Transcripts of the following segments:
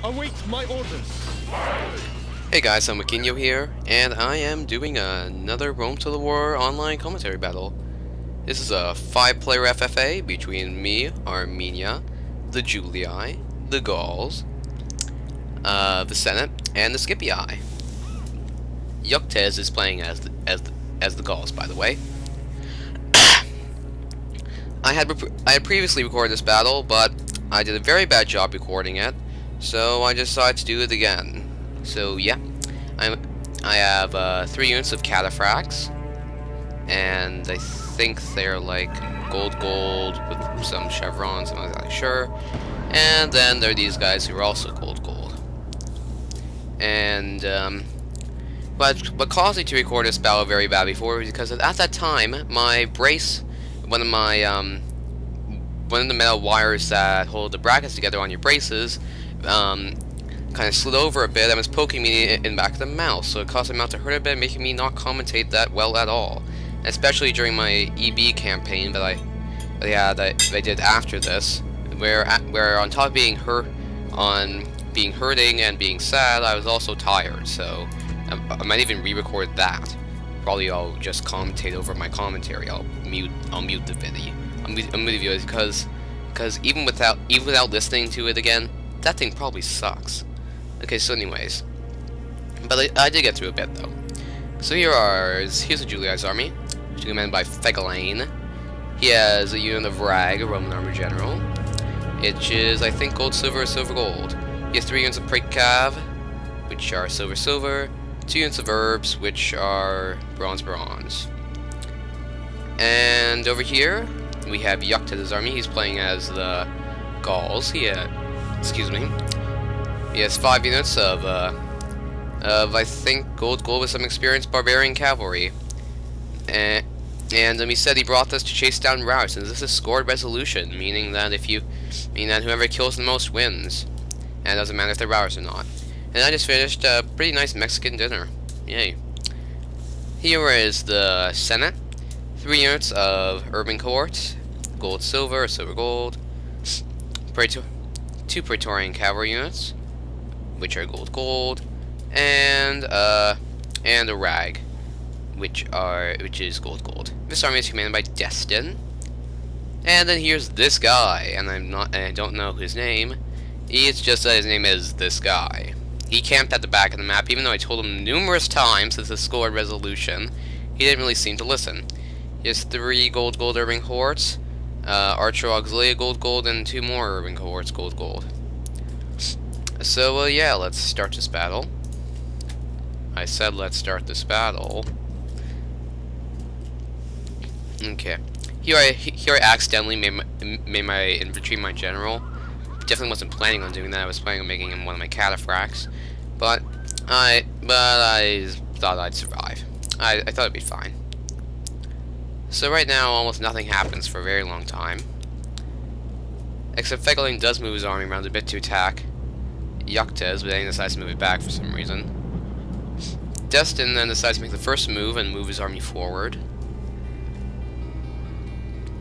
Await my orders. Hey guys, I'm Akinyo here, and I am doing another Rome to the War online commentary battle. This is a 5-player FFA between me, Armenia, the Julii, the Gauls, the Senate, and the Scipii. Euctes is playing as the Gauls, by the way. I had previously recorded this battle, but I did a very bad job recording it, so I decided to do it again. So yeah, I have 3 units of cataphracts, and I think they're like gold with some chevrons. I'm not exactly sure. And then there are these guys who are also gold. And what caused me to record this battle very bad before was because at that time my brace, one of the metal wires that hold the brackets together on your braces, kind of slid over a bit and was poking me in the back of the mouth, so it caused my mouth to hurt a bit, making me not commentate that well at all. Especially during my EB campaign that I did after this, where on top of being hurting and being sad, I was also tired. So I might even re-record that. Probably I'll just commentate over my commentary. I'll mute the video. I'll mute the video because even without listening to it again, that thing probably sucks. Okay, so anyways, but I did get through a bit though. So here's the Julii's army, which is commanded by Fegelein. He has a unit of Rag, a Roman army general, which is I think gold, silver, silver, gold. He has 3 units of Praecav, which are silver, silver, 2 units of herbs, which are bronze, bronze. And over here we have Euctes' army. He's playing as the Gauls. He has 5 units of I think gold with some experienced barbarian cavalry, and he said he brought this to chase down routes, and this is scored resolution, meaning that whoever kills the most wins, and it doesn't matter if they're routers or not. And I just finished a pretty nice Mexican dinner, yay. Here is the Senate, 3 units of urban cohorts, gold, silver, silver, gold, 2 Praetorian cavalry units, which are gold, and a Rag, which is gold. This army is commanded by Destin. And then here's this guy, and I don't know his name. It's just that his name is this guy. He camped at the back of the map, even though I told him numerous times this is scored resolution. He didn't really seem to listen. He has 3 gold urban cohorts, Archer Auxilia gold, and 2 more urban cohorts gold. So yeah, let's start this battle. I said let's start this battle. Okay. Here I accidentally made my infantry my general. Definitely wasn't planning on doing that. I was planning on making him one of my cataphracts, but I thought I'd survive. I thought it'd be fine. So right now, almost nothing happens for a very long time, except Fegelein does move his army around a bit to attack Euctes, but then he decides to move it back for some reason. Destin then decides to make the first move and move his army forward.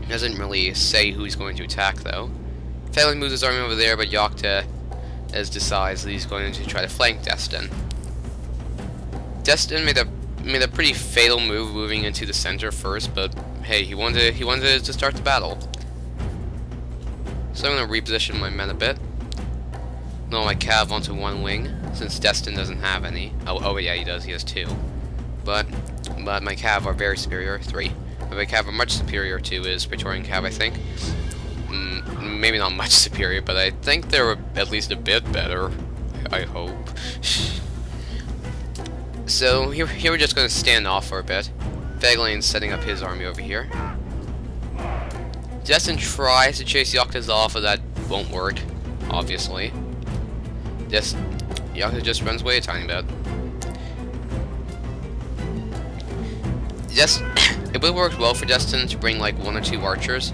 He doesn't really say who he's going to attack though. Fegelein moves his army over there, but Euctes decides that he's going to try to flank Destin. Destin made a pretty fatal move moving into the center first, but hey, he wanted to start the battle. So I'm going to reposition my men a bit. No, my cav onto 1 wing, since Destin doesn't have any. Oh yeah, he does. He has 2. But my cav are very superior. 3. But my cav are much superior to his Praetorian cav, I think. Maybe not much superior, but I think they're at least a bit better. I hope. So here we're just going to stand off for a bit. Fegelein's setting up his army over here. Destin tries to chase Euctes off, but that won't work, obviously. Euctes just runs away a tiny bit. It would work well for Destin to bring like 1 or 2 archers,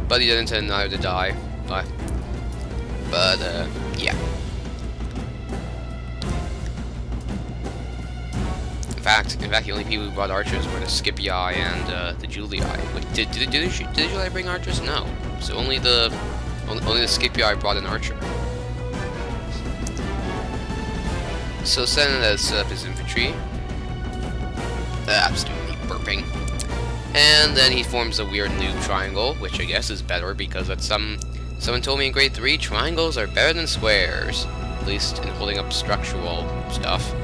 but he didn't intend either to die. But yeah. In fact, the only people who brought archers were the Scipii and the Julii. Wait, did the Julii bring archers? No. So only the Scipii brought an archer. So Senate has set up his infantry. Absolutely burping. And then he forms a weird noob triangle, which I guess is better because that's someone told me in grade 3 triangles are better than squares, at least in holding up structural stuff.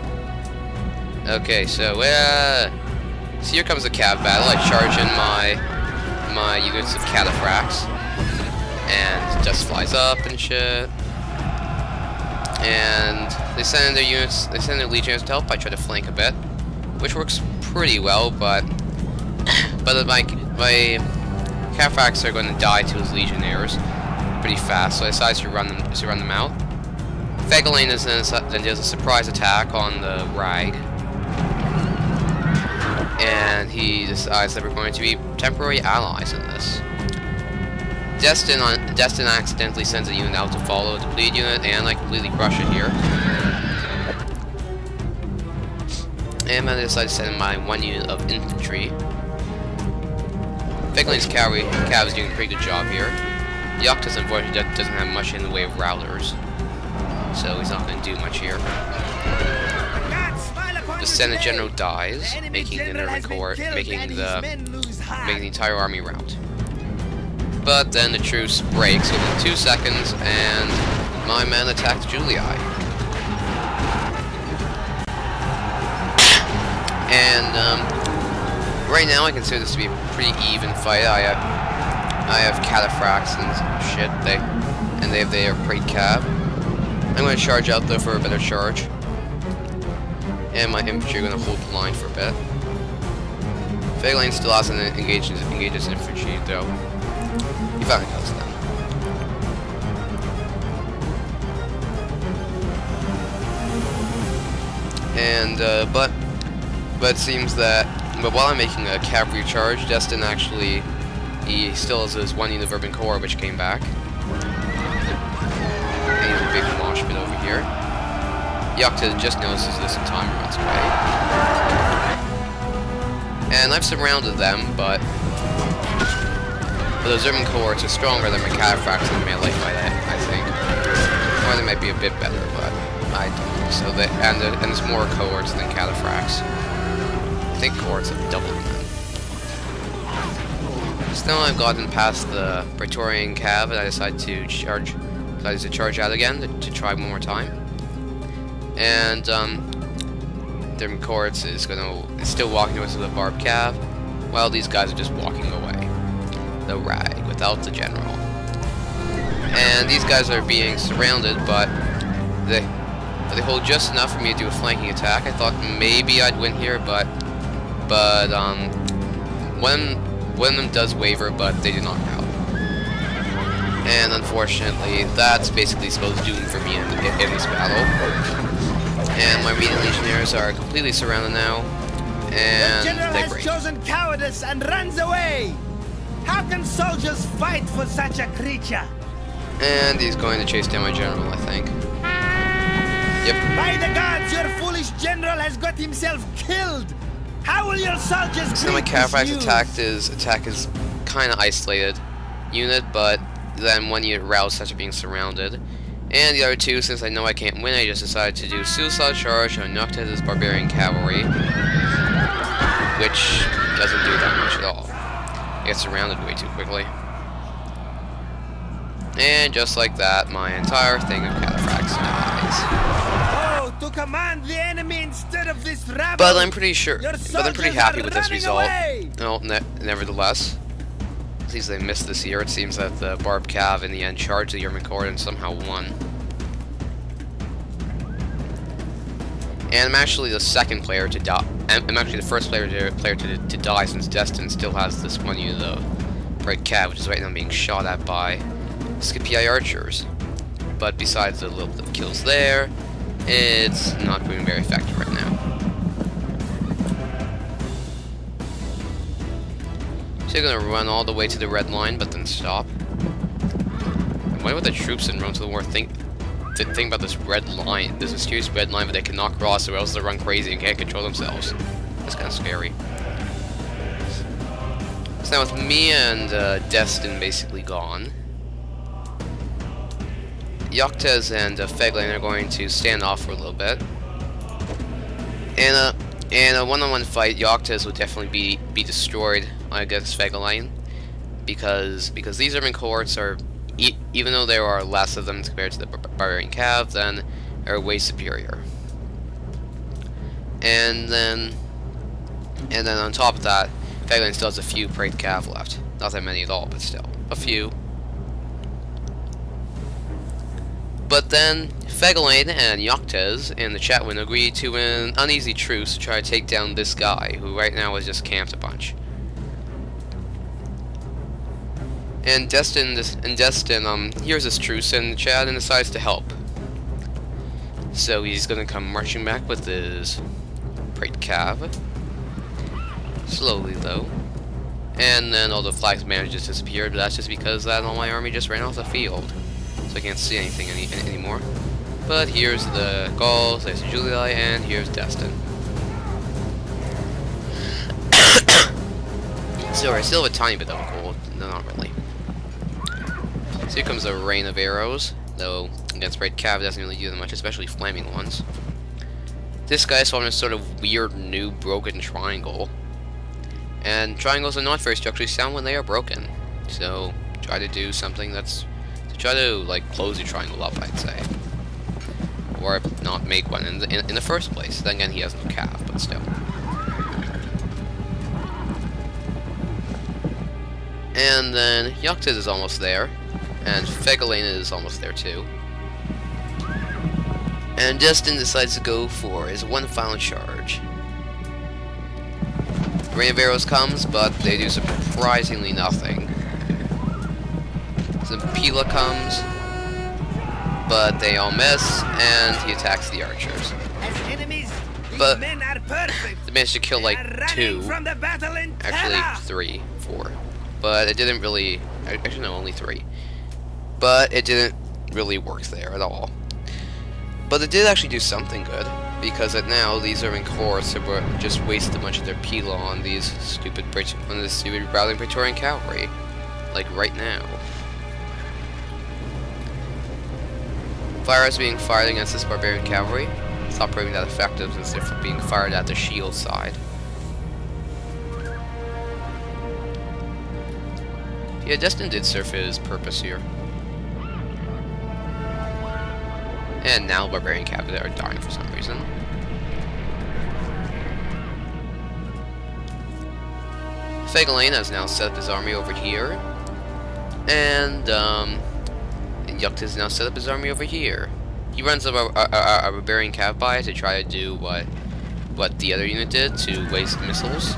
Okay, so here comes the cav battle. I charge in my units of cataphracts, and dust flies up and shit. And they send in their units, they send their legionnaires to help. I try to flank a bit, which works pretty well, but my cataphracts are going to die to his legionnaires pretty fast, so I decided to run them out. Fegelein then does a surprise attack on the Rag, and he decides that we're going to be temporary allies in this. Destin accidentally sends a unit out to follow the bleed unit, and I completely crush it here. And then I decide to send in my 1 unit of infantry. Fegelein's cav is doing a pretty good job here. Yoctus unfortunately doesn't have much in the way of routers, so he's not going to do much here. The Senate General dies, making the Nervin Corps, making the entire army rout. But then the truce breaks within 2 seconds, and my men attacked Julii. And right now I consider this to be a pretty even fight. I have cataphracts and shit. They have their Praet Cav. I'm going to charge out though for a better charge. And my infantry are going to hold the line for a bit. Fegelein still hasn't engaged his infantry though. He finally does that. And but it seems that while I'm making a cavalry charge, Destin actually he still has his 1 unit of Urban Corps which came back. And he's a big mosh pit over here. Yocta just notices this in time and runs away. And I've surrounded them, but those Urban Cohorts are stronger than my cataphracts in melee fight, I think. Or they might be a bit better, but I don't know. So and there's more cohorts than cataphracts. I think cohorts have doubled them. So now I've gotten past the Praetorian Cav, and I decided to charge out again to try one more time. And their cohorts is still walking towards the Barb Cav, while these guys are just walking away. The Rag without the general. And these guys are being surrounded, but they hold just enough for me to do a flanking attack. I thought maybe I'd win here, but one of them does waver, but they do not rout. And unfortunately, that's basically spells doom for me in this battle. And my Median Legionnaires are completely surrounded now, and the general they has break. chosen cowardice and runs away. How can soldiers fight for such a creature? And he's going to chase down my general, I think. Yep. By the gods, your foolish general has got himself killed. How will your soldiers So my greet this cataphract's news? attack is kind of isolated unit, but then 1 unit routs after being surrounded. And the other 2, since I know I can't win, I just decided to do suicide charge on Noctis' Barbarian Cavalry, which doesn't do that much at all. It gets surrounded way too quickly. And just like that, my entire thing of cataphracts dies. Oh, to command the enemy instead of this rabble. But I'm pretty sure. Your But I'm pretty soldiers happy are with this running result. away. No, nevertheless, since they missed this year, it seems that the Barb Cav in the end charged the Yerman Court and somehow won. And I'm actually the second player to die. I'm actually the first player to die, since Destin still has this 1 unit of Praet Cav, which is right now being shot at by Scipii archers. But besides the little bit of kills there, it's not proving very effective right now. So you're gonna run all the way to the red line, but then stop. I wonder what the troops in Rome to the War think about this red line, this mysterious red line that they cannot cross, or else they'll run crazy and can't control themselves. That's kind of scary. So now with me and Destin basically gone, Yoctes and Fegelein are going to stand off for a little bit. In a one-on-one fight, Yoctis would definitely be destroyed against Fegaline, because these Urban cohorts are, even though there are less of them compared to the Barbarian Cav, then are way superior. And then on top of that, Fegaline still has a few Praet Cav left. Not that many at all, but still a few. But then Fegaline and Yoctis in the chat window agreed to an uneasy truce to try to take down this guy, who right now has just camped a bunch. And Destin hears this truce in the chat and decides to help. So he's gonna come marching back with his Praet Cav. Slowly though. And then all the flags managed to disappear, but that's just because all my army just ran off the field. So I can't see anything anymore. But here's the Gauls, there's Julii, and here's Destin. So I still have a tiny bit of gold. No, not really. So here comes a rain of arrows, though against Praet Cav doesn't really do that much, especially flaming ones. This guy saw a sort of weird new broken triangle. And triangles are not very structurally sound when they are broken. So try to do something that's try to like close your triangle up, I'd say, or not make one in the first place. Then again, he has no Cav, but still. And then Yoctis is almost there, and Fegaline is almost there too. And Destin decides to go for his one final charge. The Rain of Arrows comes, but they do surprisingly nothing. Pila comes, but they all miss, and he attacks the archers. As enemies, But men are perfect. they managed to kill like They are 2, running from the battle in actually terror. 3, 4. But it didn't really, actually no, only 3. But it didn't really work there at all. But it did actually do something good, because now these Urban cohorts have just wasted a bunch of their Pila on these stupid Rowling Praetorian cavalry, like right now. Fire is being fired against this barbarian cavalry. It's not proving that effective since they're being fired at the shield side. Yeah, Destin did serve his purpose here. And now barbarian cavalry are dying for some reason. Fegaline has now set up his army over here. And Yoctis now set up his army over here. He runs a barbarian cav by to try to do what the other unit did, to waste missiles.